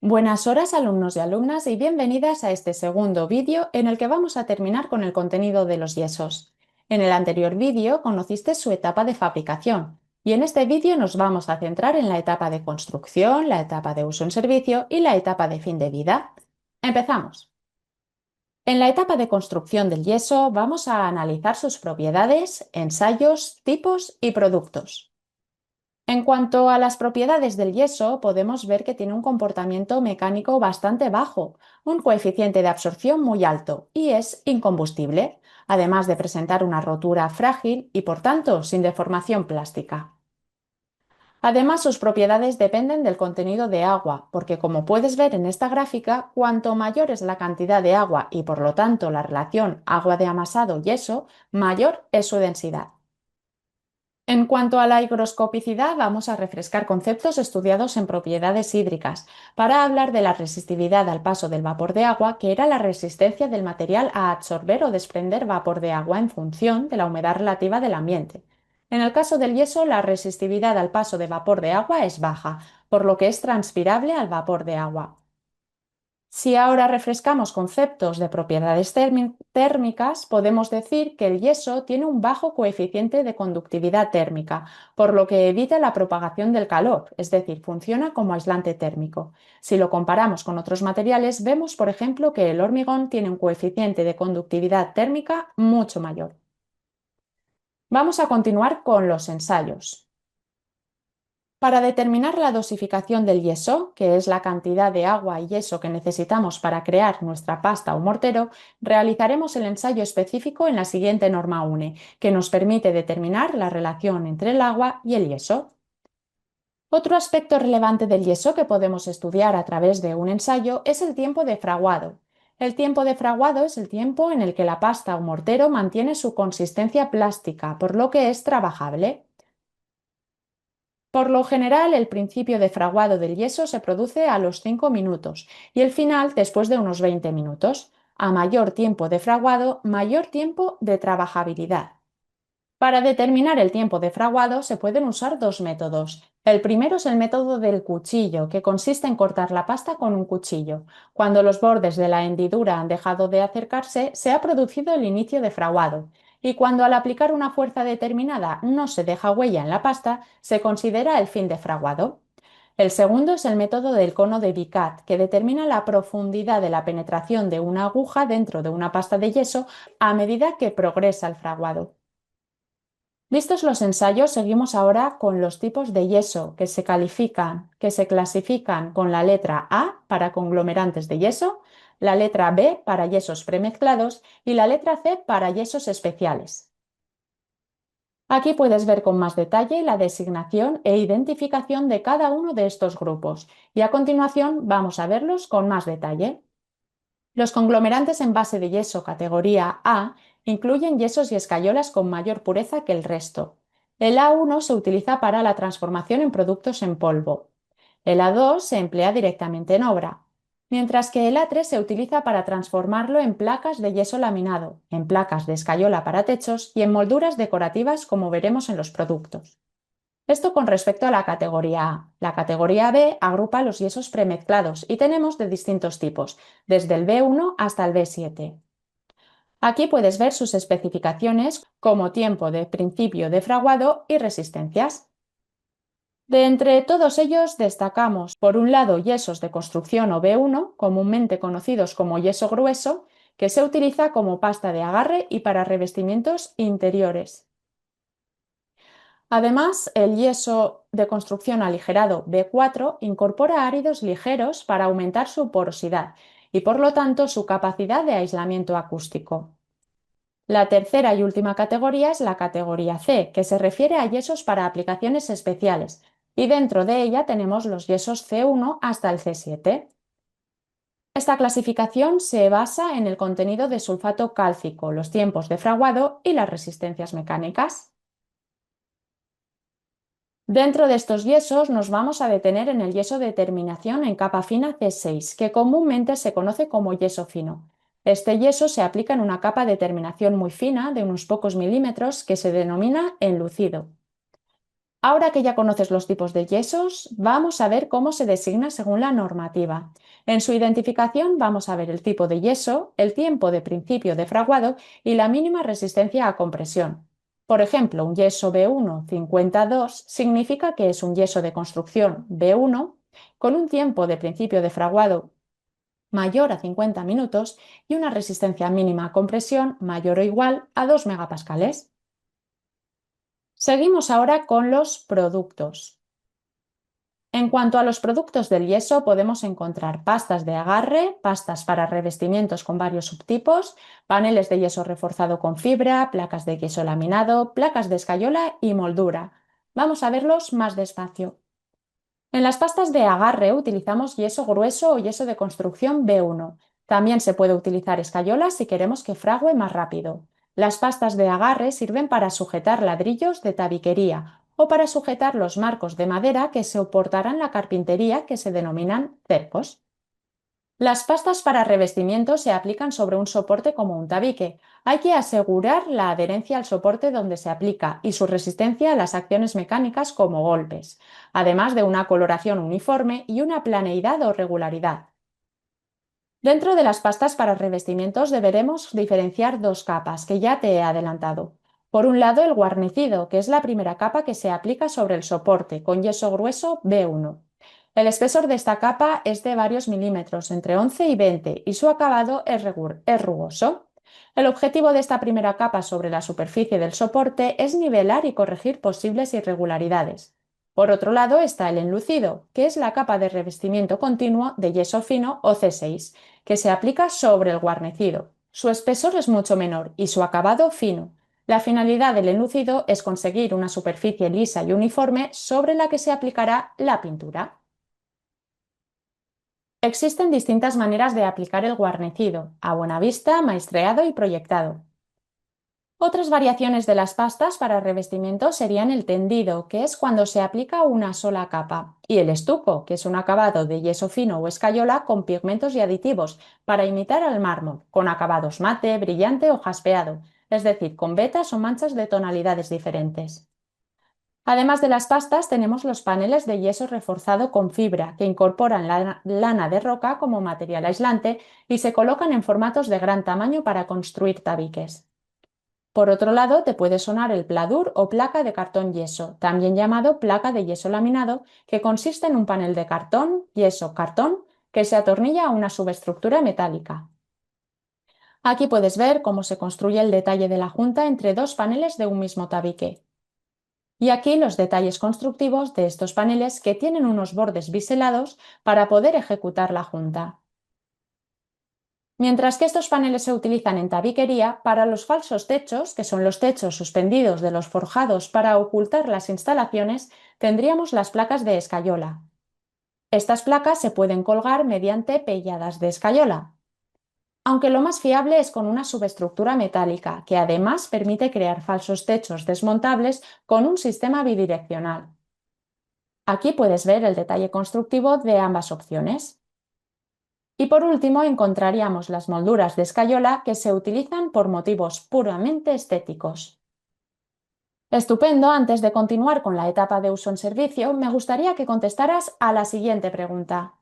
Buenas horas, alumnos y alumnas, y bienvenidas a este segundo vídeo en el que vamos a terminar con el contenido de los yesos. En el anterior vídeo conociste su etapa de fabricación y en este vídeo nos vamos a centrar en la etapa de construcción, la etapa de uso en servicio y la etapa de fin de vida. Empezamos. En la etapa de construcción del yeso vamos a analizar sus propiedades, ensayos, tipos y productos. En cuanto a las propiedades del yeso, podemos ver que tiene un comportamiento mecánico bastante bajo, un coeficiente de absorción muy alto y es incombustible, además de presentar una rotura frágil y, por tanto, sin deformación plástica. Además, sus propiedades dependen del contenido de agua, porque como puedes ver en esta gráfica, cuanto mayor es la cantidad de agua y por lo tanto la relación agua de amasado-yeso, mayor es su densidad. En cuanto a la higroscopicidad, vamos a refrescar conceptos estudiados en propiedades hídricas para hablar de la resistividad al paso del vapor de agua, que era la resistencia del material a absorber o desprender vapor de agua en función de la humedad relativa del ambiente. En el caso del yeso, la resistividad al paso de vapor de agua es baja, por lo que es transpirable al vapor de agua. Si ahora refrescamos conceptos de propiedades térmicas, podemos decir que el yeso tiene un bajo coeficiente de conductividad térmica, por lo que evita la propagación del calor, es decir, funciona como aislante térmico. Si lo comparamos con otros materiales, vemos, por ejemplo, que el hormigón tiene un coeficiente de conductividad térmica mucho mayor. Vamos a continuar con los ensayos. Para determinar la dosificación del yeso, que es la cantidad de agua y yeso que necesitamos para crear nuestra pasta o mortero, realizaremos el ensayo específico en la siguiente norma UNE, que nos permite determinar la relación entre el agua y el yeso. Otro aspecto relevante del yeso que podemos estudiar a través de un ensayo es el tiempo de fraguado. El tiempo de fraguado es el tiempo en el que la pasta o mortero mantiene su consistencia plástica, por lo que es trabajable. Por lo general, el principio de fraguado del yeso se produce a los 5 minutos y el final después de unos 20 minutos. A mayor tiempo de fraguado, mayor tiempo de trabajabilidad. Para determinar el tiempo de fraguado se pueden usar dos métodos. El primero es el método del cuchillo, que consiste en cortar la pasta con un cuchillo. Cuando los bordes de la hendidura han dejado de acercarse, se ha producido el inicio de fraguado. Y cuando al aplicar una fuerza determinada no se deja huella en la pasta, se considera el fin de fraguado. El segundo es el método del cono de Vicat, que determina la profundidad de la penetración de una aguja dentro de una pasta de yeso a medida que progresa el fraguado. Vistos los ensayos, seguimos ahora con los tipos de yeso que se clasifican con la letra A para conglomerantes de yeso, la letra B para yesos premezclados y la letra C para yesos especiales. Aquí puedes ver con más detalle la designación e identificación de cada uno de estos grupos y a continuación vamos a verlos con más detalle. Los conglomerantes en base de yeso categoría A incluyen yesos y escayolas con mayor pureza que el resto. El A1 se utiliza para la transformación en productos en polvo. El A2 se emplea directamente en obra, mientras que el A3 se utiliza para transformarlo en placas de yeso laminado, en placas de escayola para techos y en molduras decorativas como veremos en los productos. Esto con respecto a la categoría A. La categoría B agrupa los yesos premezclados y tenemos de distintos tipos, desde el B1 hasta el B7. Aquí puedes ver sus especificaciones como tiempo de principio de fraguado y resistencias. De entre todos ellos destacamos, por un lado, yesos de construcción o B1, comúnmente conocidos como yeso grueso, que se utiliza como pasta de agarre y para revestimientos interiores. Además, el yeso de construcción aligerado B4 incorpora áridos ligeros para aumentar su porosidad y, por lo tanto, su capacidad de aislamiento acústico. La tercera y última categoría es la categoría C, que se refiere a yesos para aplicaciones especiales, y dentro de ella tenemos los yesos C1 hasta el C7. Esta clasificación se basa en el contenido de sulfato cálcico, los tiempos de fraguado y las resistencias mecánicas. Dentro de estos yesos nos vamos a detener en el yeso de terminación en capa fina C6, que comúnmente se conoce como yeso fino. Este yeso se aplica en una capa de terminación muy fina, de unos pocos milímetros, que se denomina enlucido. Ahora que ya conoces los tipos de yesos, vamos a ver cómo se designa según la normativa. En su identificación vamos a ver el tipo de yeso, el tiempo de principio de fraguado y la mínima resistencia a compresión. Por ejemplo, un yeso B1 52 significa que es un yeso de construcción B1 con un tiempo de principio de fraguado mayor a 50 minutos y una resistencia mínima a compresión mayor o igual a 2 megapascales. Seguimos ahora con los productos. En cuanto a los productos del yeso, podemos encontrar pastas de agarre, pastas para revestimientos con varios subtipos, paneles de yeso reforzado con fibra, placas de yeso laminado, placas de escayola y moldura. Vamos a verlos más despacio. En las pastas de agarre utilizamos yeso grueso o yeso de construcción B1. También se puede utilizar escayola si queremos que frague más rápido. Las pastas de agarre sirven para sujetar ladrillos de tabiquería o para sujetar los marcos de madera que soportarán la carpintería, que se denominan cercos. Las pastas para revestimiento se aplican sobre un soporte como un tabique. Hay que asegurar la adherencia al soporte donde se aplica y su resistencia a las acciones mecánicas como golpes, además de una coloración uniforme y una planeidad o regularidad. Dentro de las pastas para revestimientos deberemos diferenciar dos capas que ya te he adelantado. Por un lado, el guarnecido, que es la primera capa que se aplica sobre el soporte con yeso grueso B1. El espesor de esta capa es de varios milímetros, entre 11 y 20, y su acabado es rugoso. El objetivo de esta primera capa sobre la superficie del soporte es nivelar y corregir posibles irregularidades. Por otro lado está el enlucido, que es la capa de revestimiento continuo de yeso fino o C6, que se aplica sobre el guarnecido. Su espesor es mucho menor y su acabado fino. La finalidad del enlucido es conseguir una superficie lisa y uniforme sobre la que se aplicará la pintura. Existen distintas maneras de aplicar el guarnecido: a buena vista, maestreado y proyectado. Otras variaciones de las pastas para revestimiento serían el tendido, que es cuando se aplica una sola capa, y el estuco, que es un acabado de yeso fino o escayola con pigmentos y aditivos para imitar al mármol, con acabados mate, brillante o jaspeado, es decir, con vetas o manchas de tonalidades diferentes. Además de las pastas, tenemos los paneles de yeso reforzado con fibra, que incorporan lana de roca como material aislante y se colocan en formatos de gran tamaño para construir tabiques. Por otro lado, te puede sonar el pladur o placa de cartón yeso, también llamado placa de yeso laminado, que consiste en un panel de cartón, yeso, cartón, que se atornilla a una subestructura metálica. Aquí puedes ver cómo se construye el detalle de la junta entre dos paneles de un mismo tabique. Y aquí los detalles constructivos de estos paneles que tienen unos bordes biselados para poder ejecutar la junta. Mientras que estos paneles se utilizan en tabiquería, para los falsos techos, que son los techos suspendidos de los forjados para ocultar las instalaciones, tendríamos las placas de escayola. Estas placas se pueden colgar mediante pelladas de escayola, aunque lo más fiable es con una subestructura metálica, que además permite crear falsos techos desmontables con un sistema bidireccional. Aquí puedes ver el detalle constructivo de ambas opciones. Y por último encontraríamos las molduras de escayola, que se utilizan por motivos puramente estéticos. Estupendo. Antes de continuar con la etapa de uso en servicio, me gustaría que contestaras a la siguiente pregunta.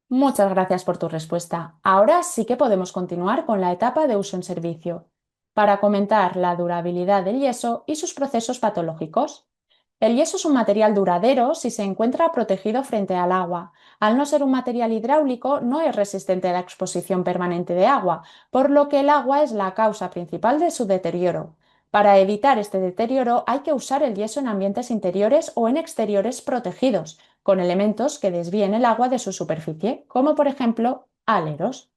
Muchas gracias por tu respuesta. Ahora sí que podemos continuar con la etapa de uso en servicio, para comentar la durabilidad del yeso y sus procesos patológicos. El yeso es un material duradero si se encuentra protegido frente al agua. Al no ser un material hidráulico, no es resistente a la exposición permanente de agua, por lo que el agua es la causa principal de su deterioro. Para evitar este deterioro hay que usar el yeso en ambientes interiores o en exteriores protegidos, con elementos que desvíen el agua de su superficie, como por ejemplo aleros.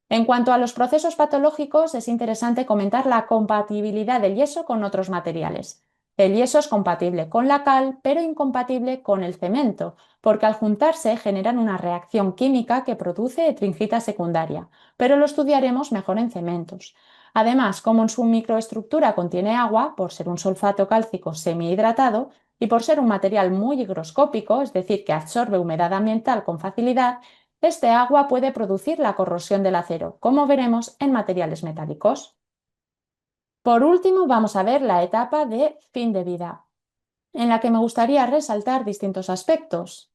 En cuanto a los procesos patológicos, es interesante comentar la compatibilidad del yeso con otros materiales. El yeso es compatible con la cal, pero incompatible con el cemento, porque al juntarse generan una reacción química que produce tringita secundaria, pero lo estudiaremos mejor en cementos. Además, como en su microestructura contiene agua, por ser un sulfato cálcico semihidratado, y por ser un material muy higroscópico, es decir, que absorbe humedad ambiental con facilidad, este agua puede producir la corrosión del acero, como veremos en materiales metálicos. Por último, vamos a ver la etapa de fin de vida. en la que me gustaría resaltar distintos aspectos.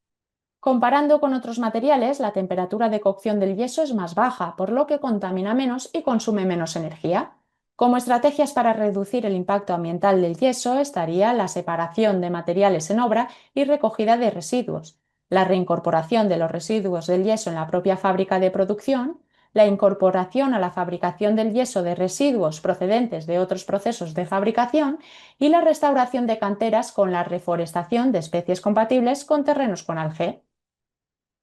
Comparando con otros materiales, la temperatura de cocción del yeso es más baja, por lo que contamina menos y consume menos energía. Como estrategias para reducir el impacto ambiental del yeso estaría la separación de materiales en obra y recogida de residuos, la reincorporación de los residuos del yeso en la propia fábrica de producción, la incorporación a la fabricación del yeso de residuos procedentes de otros procesos de fabricación y la restauración de canteras con la reforestación de especies compatibles con terrenos con algae.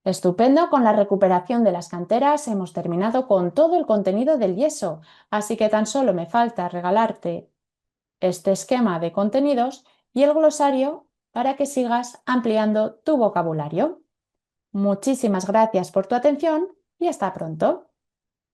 Estupendo, con la recuperación de las canteras hemos terminado con todo el contenido del yeso, así que tan solo me falta regalarte este esquema de contenidos y el glosario para que sigas ampliando tu vocabulario. Muchísimas gracias por tu atención y hasta pronto.